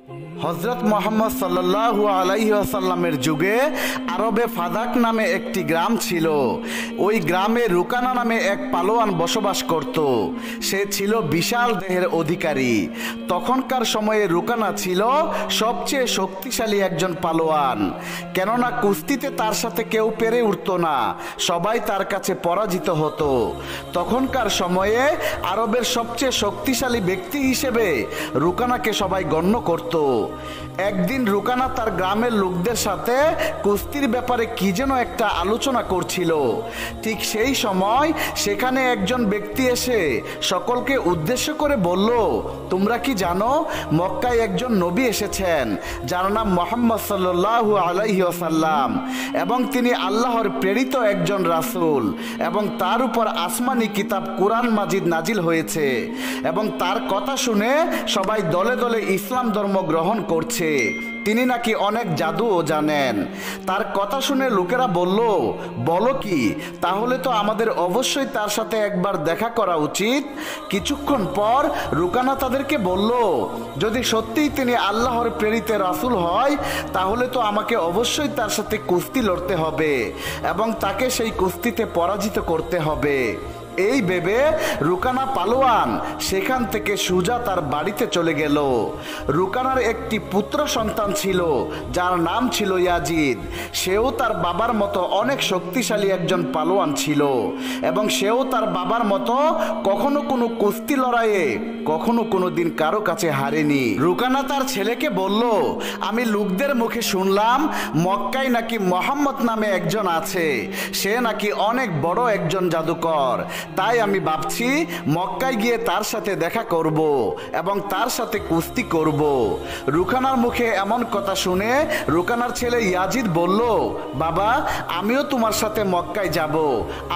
হযরত মুহাম্মদ সাল্লাল্লাহু আলাইহি ওয়াসাল্লামের যুগে আরবে ফাদাক নামে একটি গ্রাম ছিল। ওই গ্রামে রুকানা নামে এক পালোয়ান বসবাস করত। সে ছিল বিশাল দেহের অধিকারী। তখনকার সময়ে রুকানা ছিল সবচেয়ে শক্তিশালী একজন পালোয়ান। কেননা কুস্তিতে তার সাথে কেউ পেরে উঠত না, সবাই তার কাছে পরাজিত হতো। তখনকার সময়ে আরবের সবচেয়ে শক্তিশালী ব্যক্তি হিসেবে রুকানাকে সবাই গণ্য করত। একদিন রুকানা তার গ্রামের লোকদের সাথে কুস্তির ব্যাপারে কি যেন একটা আলোচনা করছিল। ঠিক সেই সময় সেখানে একজন ব্যক্তি এসে সকলকে উদ্দেশ্য করে বলল, তোমরা কি জানো মক্কায় একজন নবী এসেছেন যার নাম মুহাম্মদ সাল্লাল্লাহু আলাইহি ওয়াসাল্লাম, এবং তিনি আল্লাহর প্রেরিত একজন রাসূল, এবং তার উপর আসমানি কিতাব কুরআন মাজিদ নাজিল হয়েছে, এবং তার কথা শুনে সবাই দলে দলে ইসলাম ধর্ম গ্রহণ করছে। তিনি নাকি অনেক জাদুও জানেন। তার কথা শুনে লোকেরা বলল, বলো কি, তাহলে তো আমাদের অবশ্যই তার সাথে একবার দেখা করা উচিত। কিছুক্ষণ পর রুকানা তাদেরকে বলল, যদি সত্যিই তিনি আল্লাহর প্রেরিত রাসূল হয় তাহলে তো আমাকে অবশ্যই তার সাথে কুস্তি লড়তে হবে এবং তাকে সেই কুস্তিতে পরাজিত করতে হবে। এই ভেবে রুকানা পালোয়ান সেখান থেকে সোজা তার বাড়িতে চলে গেল। রুকানার একটি পুত্র সন্তান ছিল যার নাম ছিল ইয়াজিদ। সেও তার বাবার মতো অনেক শক্তিশালী একজন পালোয়ান ছিল, এবং সেও তার বাবার মতো কখনো কোনো কুস্তি লড়াইয়ে কখনো কোনো দিন কারো কাছে হারেনি। রুকানা তার ছেলেকে বলল, আমি লোকদের মুখে শুনলাম মক্কায় নাকি মুহাম্মদ নামে একজন আছে, সে নাকি অনেক বড় একজন জাদুকর। তাই আমি ভাবছি মক্কায় গিয়ে তার সাথে দেখা করব এবং তার সাথে কুস্তি করব। রুকানার মুখে এমন কথা শুনে রুকানার ছেলে ইয়াজিদ বলল, বাবা, আমিও তোমার সাথে মক্কায় যাব,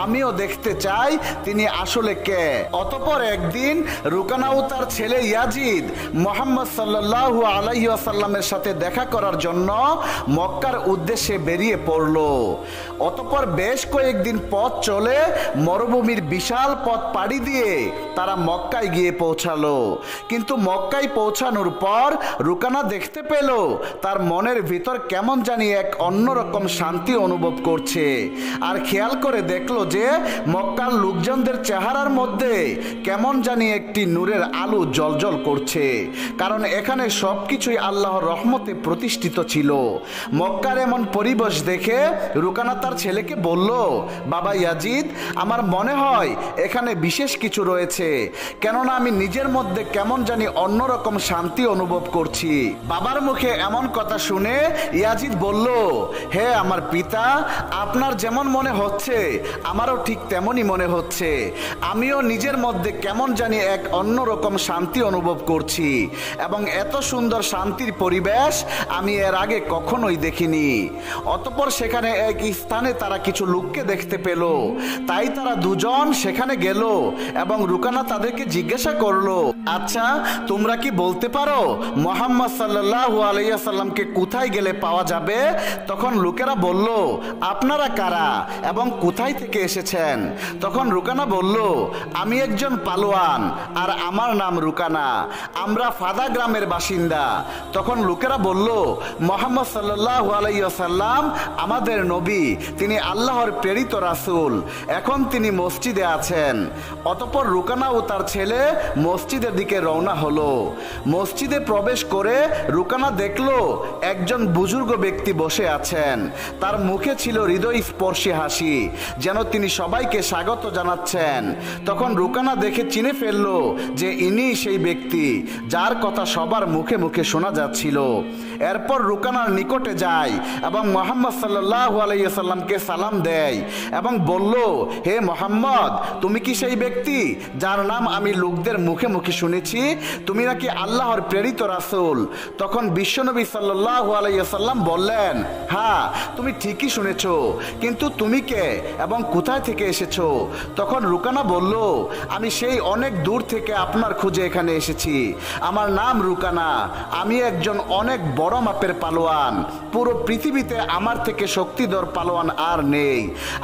আমিও দেখতে চাই তিনি আসলে কে। অতঃপর একদিন রুকানা ও তার ছেলে ইয়াজিদ মুহাম্মদ সাল্লাল্লাহু আলাইহি ওয়াসাল্লামের সাথে দেখা করার জন্য মক্কার উদ্দেশ্যে বেরিয়ে পড়ল। অতঃপর বেশ কয়েকদিন পথ চলে মরুভূমির বিশাল পথ পাড়ি দিয়ে তারা মক্কায় গিয়ে পৌঁছালো। কিন্তু মক্কায় পৌঁছানোর পর রুকানা দেখতে পেল তার মনের ভিতর কেমন জানি এক অন্যরকম শান্তি অনুভব করছে। আর খেয়াল করে দেখলো যে মক্কার লোকজনদের চেহারার মধ্যে কেমন জানি একটি নূরের আলো জ্বলজ্বল করছে, কারণ এখানে সবকিছুই আল্লাহর রহমতে প্রতিষ্ঠিত ছিল। মক্কার এমন পরিবেশ দেখে রুকানা তার ছেলেকে বলল, বাবা ইয়াজিদ, আমার মনে হয় এখানে বিশেষ কিছু রয়েছে, কেননা আমি নিজের মধ্যে কেমন জানি অন্যরকম শান্তি অনুভব করছি। বাবার মুখে এমন কথা শুনে ইয়াজিদ বলল, হে আমার পিতা, আপনার যেমন মনে হচ্ছে আমারও ঠিক তেমনই মনে হচ্ছে। আমিও নিজের মধ্যে কেমন জানি এক অন্যরকম শান্তি অনুভব করছি, এবং এত সুন্দর শান্তির পরিবেশ আমি এর আগে কখনোই দেখিনি। অতঃপর সেখানে এক স্থানে তারা কিছু লোককে দেখতে পেল। তাই তারা দুজন সেখানে গেল এবং রুকানা তাদেরকে জিজ্ঞাসা করলো, আচ্ছা, তোমরা কি বলতে পারো মুহাম্মদ সাল্লাল্লাহু আলাইহি ওয়াসাল্লামকে কোথায় গেলে পাওয়া যাবে? তখন লোকেরা বলল, আপনারা কারা এবং কোথায় থেকে এসেছেন? তখন রুকানা বলল, আমি একজন পালোয়ান আর আমার নাম রুকানা, আমরা ফাদা গ্রামের বাসিন্দা। তখন লোকেরা বলল, মুহাম্মদ সাল্লাল্লাহু আলাইহি ওয়াসাল্লাম আমাদের নবী, তিনি আল্লাহর প্রেরিত রাসূল, এখন তিনি মসজিদে আছেন। অতঃপর রুকানা ও তার ছেলে মসজিদের দিকে রওনা হলো। মসজিদে প্রবেশ করে রুকানা দেখলো একজন বুজুর্গ ব্যক্তি বসে আছেন। তার মুখে ছিল হৃদয়স্পর্শী হাসি, যেন তিনি সবাইকে স্বাগত জানাচ্ছেন। তখন রুকানা দেখে চিনে ফেললো যে ইনি সেই ব্যক্তি যার কথা সবার মুখে মুখে শোনা যাচ্ছিল। এরপর রুকানার নিকটে যায় এবং মুহাম্মদ সাল্লাল্লাহু আলাইহি ওয়াসাল্লামকে সালাম দেয় এবং বলল, হে মুহাম্মদ, তুমি কি সেই ব্যক্তি যার নাম আমি লোকদের মুখে মুখে শুনেছি? তুমি নাকি আল্লাহর প্রেরিত রাসূল? তখন বিশ্বনবী সাল্লাল্লাহু আলাইহি ওয়াসাল্লাম বললেন, হ্যাঁ, তুমি ঠিকই শুনেছো, কিন্তু তুমি কে এবং কোথায় থেকে এসেছো? তখন রুকানা বলল, আমি সেই অনেক দূর থেকে আপনার খোঁজে এখানে এসেছি। আমার নাম রুকানা, আমি একজন অনেক বড় মাপের পালোয়ান। পুরো পৃথিবীতে আমার থেকে শক্তিধর পালোয়ান আর নেই।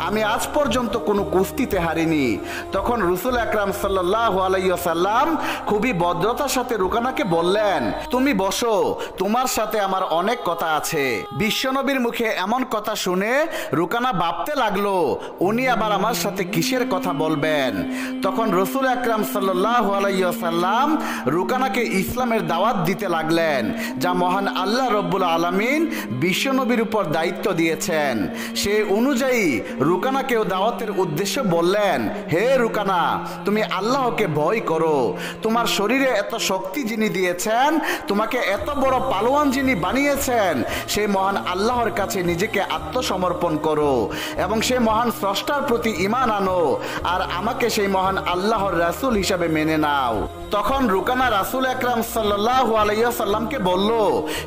আমি আজ পর্যন্ত কোনো কুস্তিতে হারিনি। জানি। তখন রাসূল আকরাম সাল্লাল্লাহু আলাইহি ওয়াসাল্লাম খুবই ভদ্রতার সাথে রুকানাকে বললেন, তুমি বসো, তোমার সাথে আমার অনেক কথা আছে। বিশ্বনবীর মুখে এমন কথা শুনে রুকানা ভাবতে লাগলো, উনি আবার আমার সাথে কিসের কথা বলবেন। তখন রাসূল আকরাম সাল্লাল্লাহু আলাইহি ওয়াসাল্লাম রুকানাকে ইসলামের দাওয়াত দিতে লাগলেন, যা মহান আল্লাহ রব্বুল আলামিন বিশ্বনবীর উপর দায়িত্ব দিয়েছেন। সে অনুযায়ী রুকানাকেও দাওয়াতের উদ্দেশ্যে বললেন, হে রুকানা, তুমি আল্লাহকে ভয় করো। তোমার শরীরে এত শক্তি যিনি দিয়েছেন, তোমাকে এত বড় পালোয়ান যিনি বানিয়েছেন, সেই মহান আল্লাহর কাছে নিজেকে আত্মসমর্পণ করো এবং সেই মহান স্রষ্টার প্রতি ঈমান আনো, আর আমাকে সেই মহান আল্লাহর রাসূল হিসাবে মেনে নাও। তখন রুকানা রাসূল আকরাম সাল্লাল্লাহু আলাইহি ওয়াসাল্লামকে বলল,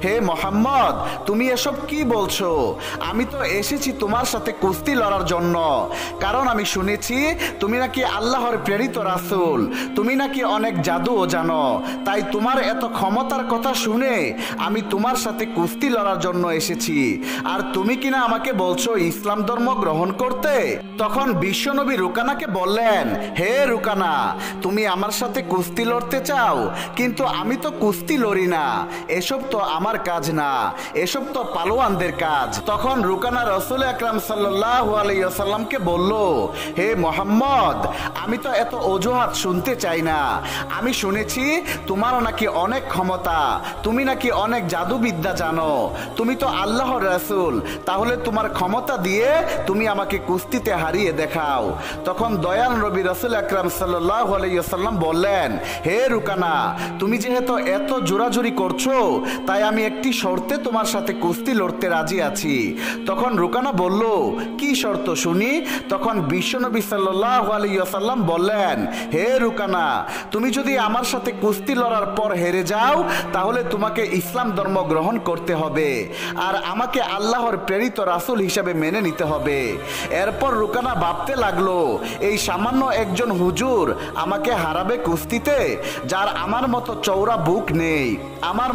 হে মুহাম্মদ, তুমি এসব কি বলছো? আমি তো এসেছি তোমার সাথে কুস্তি লড়ার জন্য, কারণ আমি শুনেছি তুমি নাকি আল্লাহর প্রেরিত রাসূল, তুমি নাকি অনেক জাদুও জানো। তাই তোমার এত ক্ষমতার কথা শুনে আমি তোমার সাথে কুস্তি লড়ার জন্য এসেছি, আর তুমি কিনা আমাকে বলছো ইসলাম ধর্ম গ্রহণ করতে। তখন বিশ্বনবী রুকানাকে বললেন, হে রুকানা, তুমি আমার সাথে কুস্তি লড়তে চাও, কিন্তু আমি তো কুস্তি লড়ি না, এসব তো আমার কাজ না, এসব তো পালোয়ানদের কাজ। তখন রুকানা রাসূল আকরাম সাল্লাল্লাহু আলাইহি ওয়াসাল্লামকে বলল, হে মুহাম্মদ, আমি তো এত অজুহাত শুনতে চাই না। আমি শুনেছি তোমারও নাকি অনেক ক্ষমতা, তুমি নাকি অনেক জাদুবিদ্যা জানো, তুমি তো আল্লাহর রাসূল, তাহলে তোমার ক্ষমতা দিয়ে তুমি আমাকে কুস্তিতে হারিয়ে দেখাও। তখন দয়াল নবী রাসূল আকরাম সাল্লাল্লাহু আলাইহি ওয়াসাল্লাম বললেন, হে রুকানা, তুমি যেহেতু এত জোরাজুরি করছো, তাই আমি একটি শর্তে তোমার সাথে কুস্তি লড়তে রাজি আছি। তখন রুকানা বলল, কি শর্ত শুনি? তখন বিশ্বনবী সাল্লাল্লাহু আলাইহি ওয়াসাল্লাম বললেন, হে রুকানা, তুমি যদি আমার সাথে কুস্তি লড়ার পর হেরে যাও, তাহলে তোমাকে ইসলাম ধর্ম গ্রহণ করতে হবে, আর আমাকে আল্লাহর প্রেরিত রাসূল হিসেবে মেনে নিতে হবে। এরপর রুকানা ভাবতে লাগলো, এই সামান্য একজন হুজুর আমাকে হারাবে কুস্তিতে, যার আমার মতো চওড়া বুক নেই, আমার